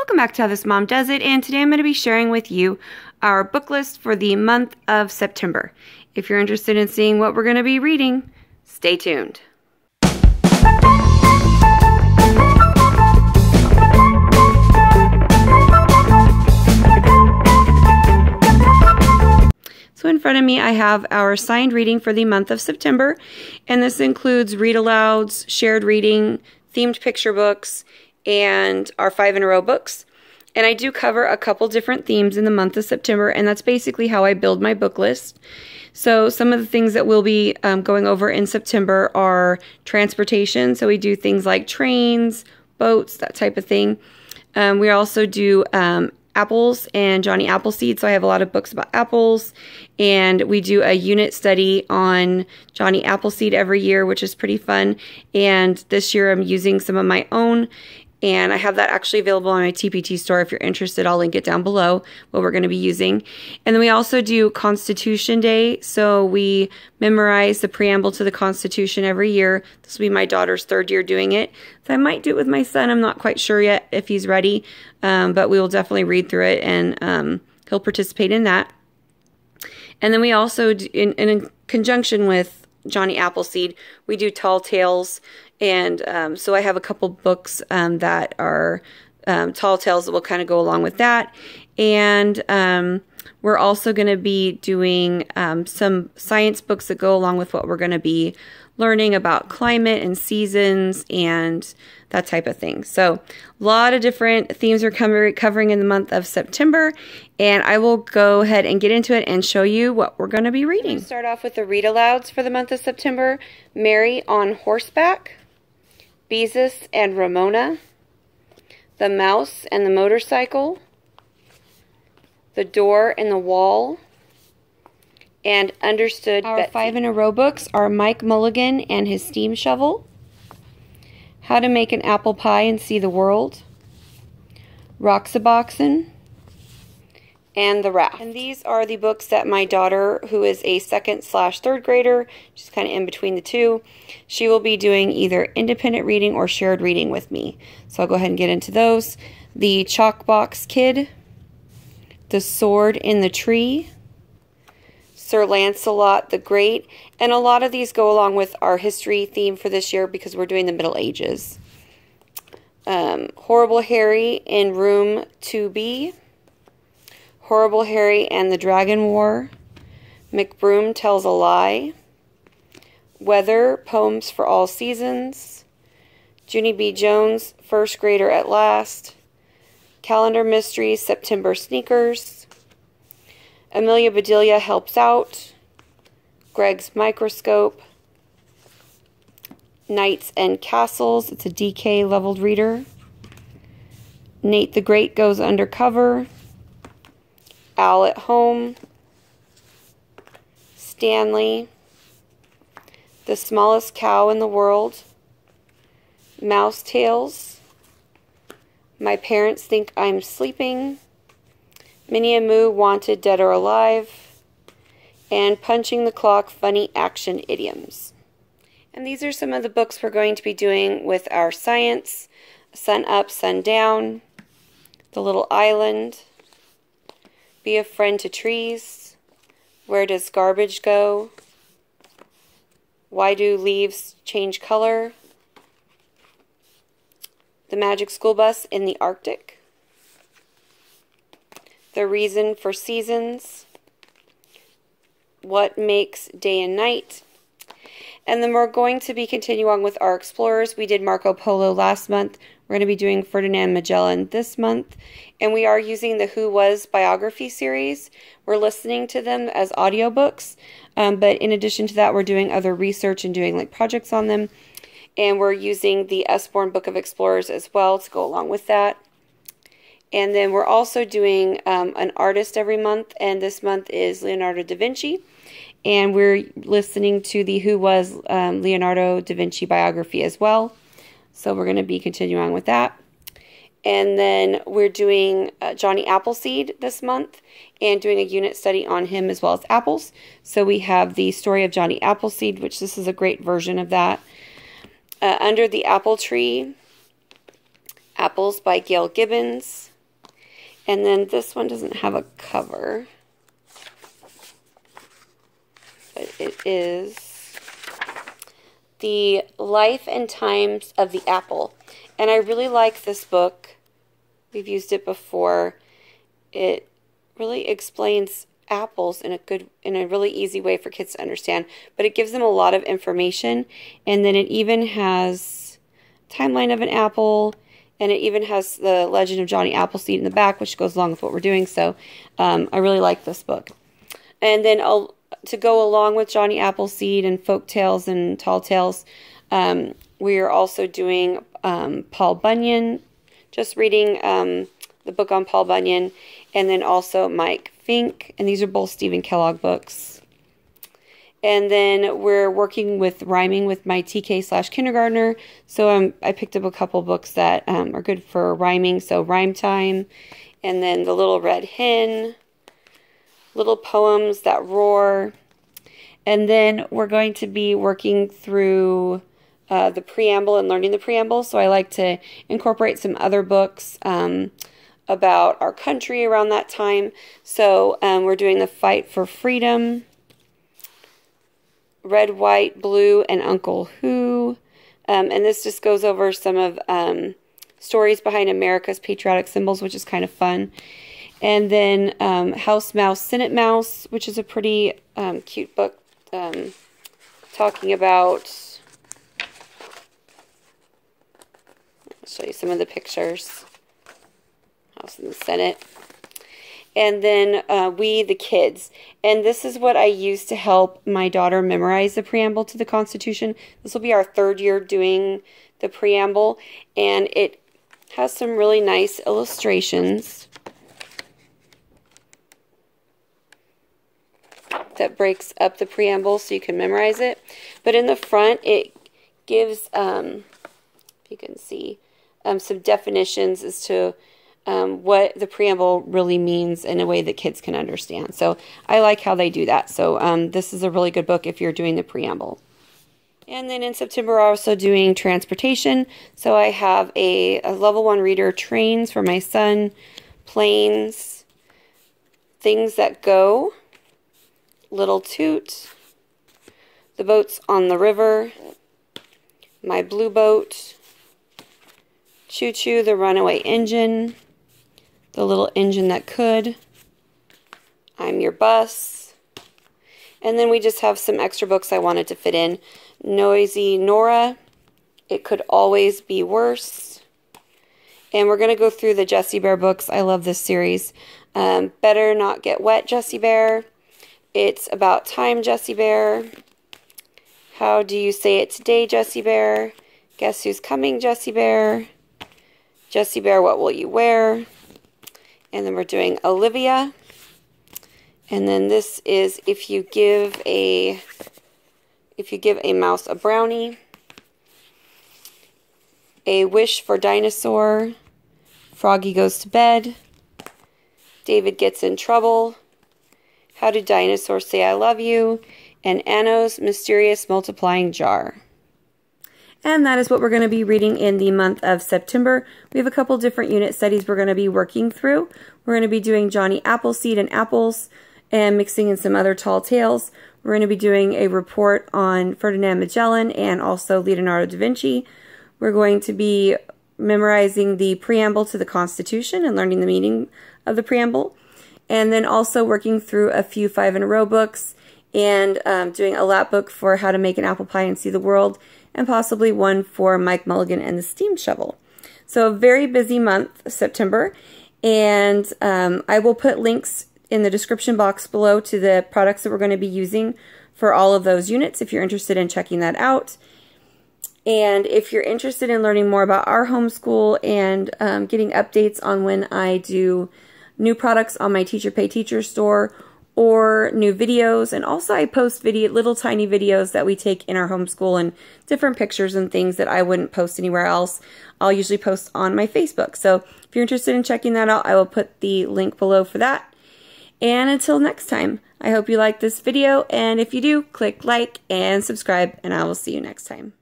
Welcome back to How This Mom Does It, and today I'm going to be sharing with you our book list for the month of September. If you're interested in seeing what we're going to be reading, stay tuned. So in front of me I have our signed reading for the month of September, and this includes Read Alouds, shared reading, themed picture books, and our 5 in a row books. And I do cover a couple different themes in the month of September, and that's basically how I build my book list. So some of the things that we'll be going over in September are transportation. So we do things like trains, boats, that type of thing. We also do apples and Johnny Appleseed. So I have a lot of books about apples, and we do a unit study on Johnny Appleseed every year, which is pretty fun. And this year I'm using some of my own, and I have that actually available on my TPT store. If you're interested, I'll link it down below, what we're going to be using. And then we also do Constitution Day. So we memorize the preamble to the Constitution every year. This will be my daughter's 3rd year doing it. So I might do it with my son. I'm not quite sure yet if he's ready, but we will definitely read through it, and he'll participate in that. And then we also, in conjunction with Johnny Appleseed, we do Tall Tales. And so I have a couple books that are tall tales that will kind of go along with that. And we're also going to be doing some science books that go along with what we're going to be learning about climate and seasons and that type of thing. So a lot of different themes are covering in the month of September, and I will go ahead and get into it and show you what we're going to be reading. Start off with the Read Alouds for the month of September. Mary on Horseback, Beezus and Ramona, The Mouse and the Motorcycle, The Door in the Wall, and Understood Betsy. Our 5 in a row books are Mike Mulligan and His Steam Shovel, How to Make an Apple Pie and See the World, Roxaboxen, and The Raft. And these are the books that my daughter, who is a 2nd/3rd grader, she's kind of in between the two, she will be doing either independent reading or shared reading with me. So I'll go ahead and get into those. The Chalkbox Kid, The Sword in the Tree, Sir Lancelot the Great, and a lot of these go along with our history theme for this year because we're doing the Middle Ages. Horrible Harry in Room 2B, Horrible Harry and the Dragon War, McBroom Tells a Lie, Weather, Poems for All Seasons, Junie B. Jones, First Grader at Last, Calendar Mysteries, September Sneakers, Amelia Bedelia Helps Out, Greg's Microscope, Knights and Castles, it's a DK leveled reader, Nate the Great Goes Undercover, Al at Home, Stanley, The Smallest Cow in the World, Mouse Tales, My Parents Think I'm Sleeping, Minnie and Moo Wanted Dead or Alive, and Punching the Clock Funny Action Idioms. And these are some of the books we're going to be doing with our science: Sun Up, Sun Down, The Little Island, Be a Friend to Trees, Where Does Garbage Go, Why Do Leaves Change Color, The Magic School Bus in the Arctic, The Reason for Seasons, What Makes Day and Night. And then we're going to be continuing with our explorers. We did Marco Polo last month. We're going to be doing Ferdinand Magellan this month. And we are using the Who Was biography series. We're listening to them as audiobooks. But in addition to that, we're doing other research and doing like projects on them. And we're using the Usborne Book of Explorers as well to go along with that. And then we're also doing an artist every month. And this month is Leonardo da Vinci. And we're listening to the Who Was Leonardo da Vinci biography as well. So we're going to be continuing on with that. And then we're doing Johnny Appleseed this month and doing a unit study on him as well as apples. So we have the story of Johnny Appleseed, which this is a great version of that. Under the Apple Tree, Apples by Gail Gibbons. And then this one doesn't have a cover, but it is The Life and Times of the Apple. And I really like this book. We've used it before. It really explains apples in a really easy way for kids to understand, but it gives them a lot of information. And then it even has a timeline of an apple, and it even has the legend of Johnny Appleseed in the back, which goes along with what we're doing. So I really like this book. And then to go along with Johnny Appleseed and folk tales and tall tales, we are also doing Paul Bunyan, just reading the book on Paul Bunyan, and then also Mike Fink, and these are both Stephen Kellogg books. And then we're working with rhyming with my TK/kindergartner, so I picked up a couple books that are good for rhyming, so Rhyme Time, and then The Little Red Hen, Little Poems That Roar, and then we're going to be working through the preamble and learning the preamble, so I like to incorporate some other books about our country around that time. So we're doing The Fight for Freedom, Red, White, Blue, and Uncle Who. And this just goes over some of stories behind America's patriotic symbols, which is kind of fun. And then House Mouse, Senate Mouse, which is a pretty cute book talking about, I'll show you some of the pictures. House and the Senate. And then We the Kids. And this is what I use to help my daughter memorize the preamble to the Constitution. This will be our 3rd year doing the preamble. And it has some really nice illustrations that breaks up the preamble so you can memorize it. But in the front, it gives, if you can see, some definitions as to what the preamble really means in a way that kids can understand. So I like how they do that. So this is a really good book if you're doing the preamble. And then in September, we're also doing transportation. So I have a level 1 reader, Trains for my son, Planes, Things That Go, Little Toot, The Boats on the River, My Blue Boat, Choo Choo, The Runaway Engine, The Little Engine That Could, I'm Your Bus, and then we just have some extra books I wanted to fit in. Noisy Nora, It Could Always Be Worse, and we're going to go through the Jessie Bear books. I love this series. Better Not Get Wet, Jessie Bear, It's About Time, Jessie Bear, How Do You Say It Today, Jessie Bear, Guess Who's Coming, Jessie Bear, Jessie Bear, What Will You Wear? And then we're doing Olivia. And then this is If You Give a Mouse a Brownie, A Wish for Dinosaur, Froggy Goes to Bed, David Gets in Trouble, How Do Dinosaurs Say I Love You, and Anno's Mysterious Multiplying Jar. And that is what we're going to be reading in the month of September. We have a couple different unit studies we're going to be working through. We're going to be doing Johnny Appleseed and Apples and mixing in some other tall tales. We're going to be doing a report on Ferdinand Magellan and also Leonardo da Vinci. We're going to be memorizing the preamble to the Constitution and learning the meaning of the preamble. And then also working through a few 5 in a row books and doing a lap book for How to Make an Apple Pie and See the World, and possibly one for Mike Mulligan and the Steam Shovel. So a very busy month, September, and I will put links in the description box below to the products that we're going to be using for all of those units if you're interested in checking that out. And if you're interested in learning more about our homeschool and getting updates on when I do new products on my Teacher Pay Teacher store or new videos, and also I post little tiny videos that we take in our homeschool and different pictures and things that I wouldn't post anywhere else. I'll usually post on my Facebook. So if you're interested in checking that out, I will put the link below for that. And until next time, I hope you liked this video, and if you do, click like and subscribe, and I will see you next time.